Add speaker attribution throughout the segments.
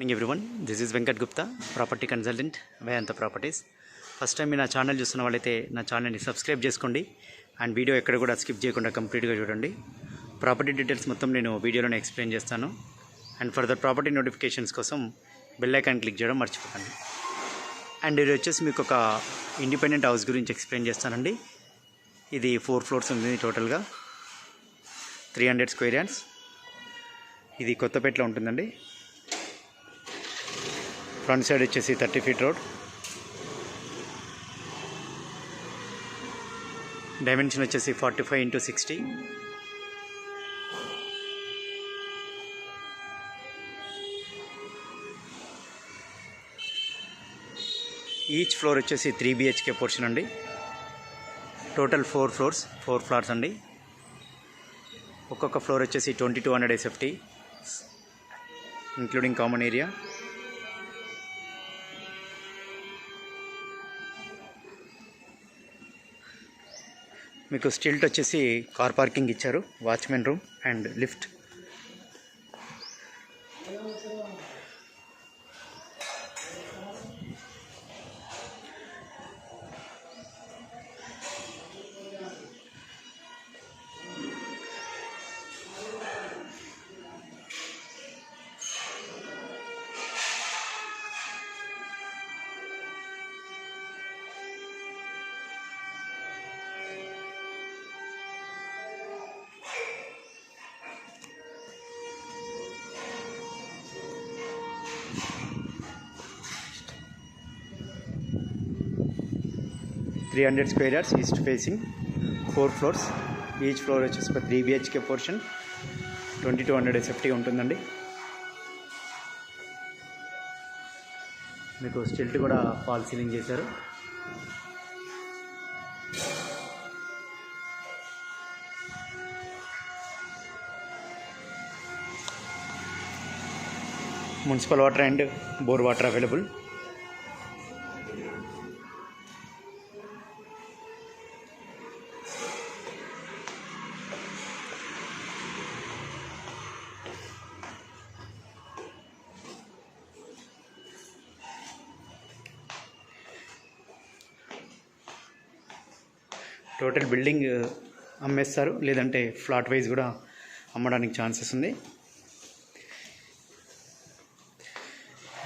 Speaker 1: Morning everyone, this is Venkat Gupta, property consultant Vedanta Properties. First time మీ నా channel చూస్తున్న వాళ్ళైతే నా ఛానల్ని సబ్స్క్రైబ్ చేసుకోండి అండ్ వీడియో ఎక్కడ కూడా స్కిప్ చేయకుండా కంప్లీట్గా చూడండి. ప్రాపర్టీ డీటెయిల్స్ మొత్తం నేను వీడియోలోనే ఎక్స్ప్లెయిన్ చేస్తాను. అండ్ ఫర్దర్ ప్రాపర్టీ నోటిఫికేషన్స్ కోసం బెల్ ఐకాన్ క్లిక్ చేయడం మర్చిపోకండి. అండ్ ఇది వచ్చేసి మీకు ఒక ఇండిపెండెంట్ హౌస్ గురించి ఎక్స్ప్లెయిన్ చేస్తానండి. ఇది 4 floors ఉంది టోటల్గా, 300 square yards. ఇది కొత్తపేటలో ఉంటుందండి. ఫ్రంట్ సైడ్ వచ్చేసి 30 feet రోడ్. డైమెన్షన్ వచ్చేసి 45x60. ఈచ్ ఫ్లోర్ వచ్చేసి 3 BHK పోర్షన్ అండి. టోటల్ 4 floors అండి. ఒక్కొక్క ఫ్లోర్ వచ్చేసి 2200 SFT ఇంక్లూడింగ్ కామన్ ఏరియా. మీకు స్టిల్ట్ వచ్చేసి కార్ పార్కింగ్ ఇచ్చారు, watchman room and lift. Three 300 square yards east facing, 4 floors. Each floor వచ్చేసి ఒక 3 BHK పోర్షన్, 2200 SFT ఉంటుందండి. మీకు స్టిల్ట్ కూడా ఫాల్ సీలింగ్ చేశారు. Municipal water and bore water available. Total building అమ్మేస్తారు, లేదంటే ఫ్లాట్ వైజ్ కూడా అమ్మడానికి ఛాన్సెస్ ఉంది.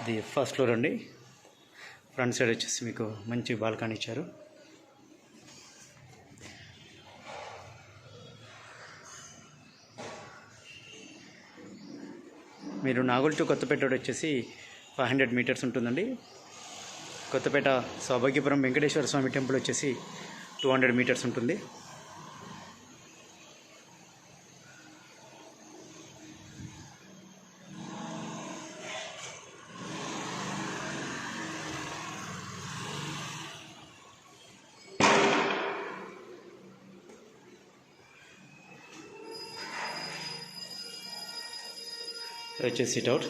Speaker 1: ఇది ఫస్ట్ ఫ్లోర్ అండి. ఫ్రంట్ సైడ్ వచ్చేసి మీకు మంచి బాల్కనీ ఇచ్చారు. మీరు నాగోల్ టు కొత్తపేట రోడ్ వచ్చేసి 500 meters ఉంటుందండి. కొత్తపేట సౌభాగ్యపురం వెంకటేశ్వర స్వామి టెంపుల్ వచ్చేసి 200 meters ఉంటుంది. వచ్చేసి సిట్ అవుట్.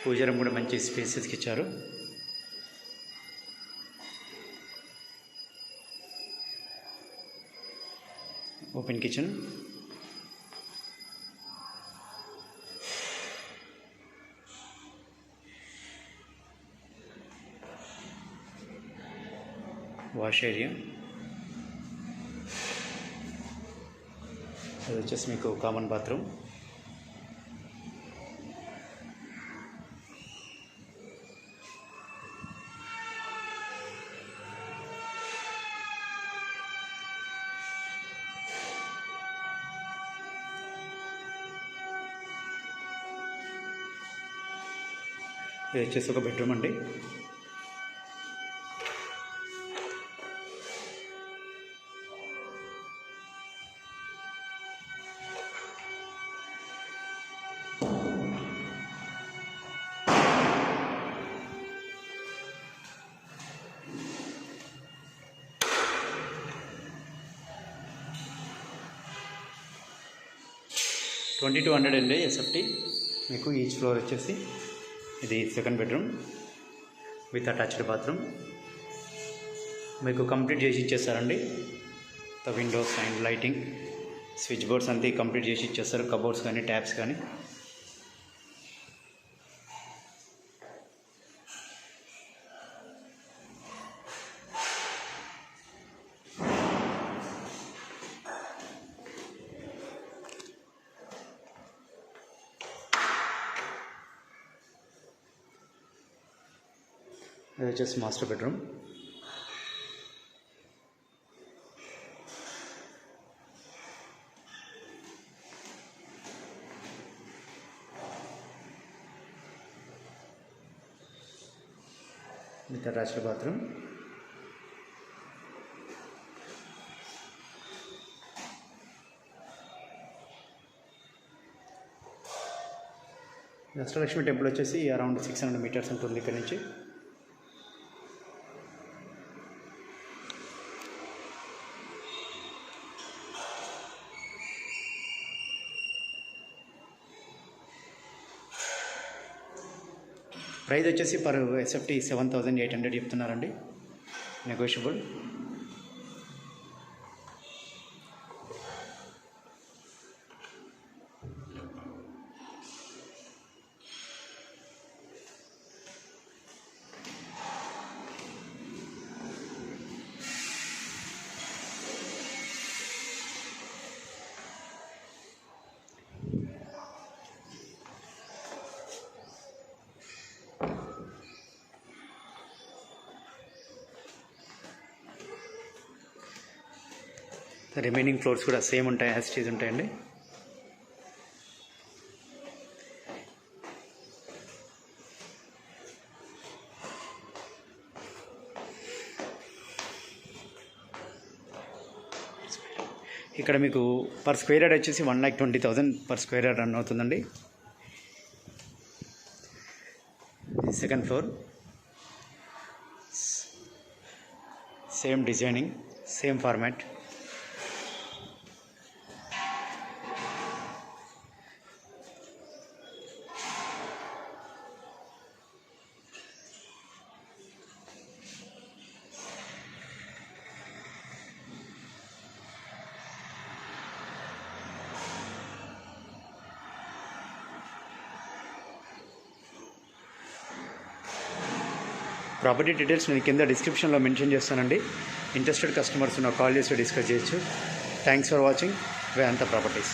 Speaker 1: పూజారం కూడా మంచి స్పేసెస్కి ఇచ్చారు. Open kitchen, wash area. అది వచ్చేసి మీకు కామన్ బాత్రూమ్. ఇది వచ్చేసి ఒక బెడ్రూమ్ అండి. $2200 SFT. మీకు ఈచ్ ఫ్లోర్ వచ్చేసి ఇది second bedroom with attached bathroom. మీకు కంప్లీట్ చేసి ఇచ్చేస్తారండి. The windows and lighting, switch boards అంతా కంప్లీట్ చేసి ఇచ్చేస్తారు. కబోర్డ్స్ కానీ ట్యాప్స్ కానీ. ఇది వచ్చేసి master bedroom. With attached bathroom. Ashtalakshmi temple వచ్చేసి అరౌండ్ 600 మీటర్స్ ఉంటుంది ఇక్కడ నుంచి. ప్రైస్ వచ్చేసి పర్ ఎస్ఎఫ్టీ 7,800 చెప్తున్నారండి, నెగోషియబుల్. రిమైనింగ్ ఫ్లోర్స్ కూడా సేమ్ ఉంటాయి, యాజ్ ఇట్ ఈజ్ ఉంటాయండి. ఇక్కడ మీకు పర్ స్క్వేర్ యార్డ్ వచ్చేసి 1,20,000 పర్ స్క్వేర్ యార్డ్ రన్ అవుతుందండి. Second floor same designing, same format. Property details నేను కింద డిస్క్రిప్షన్లో మెన్షన్ చేస్తానండి. ఇంట్రెస్టెడ్ కస్టమర్స్ నాకు కాల్ చేసి డిస్కస్ చేయొచ్చు. Thanks for watching Vedanta properties.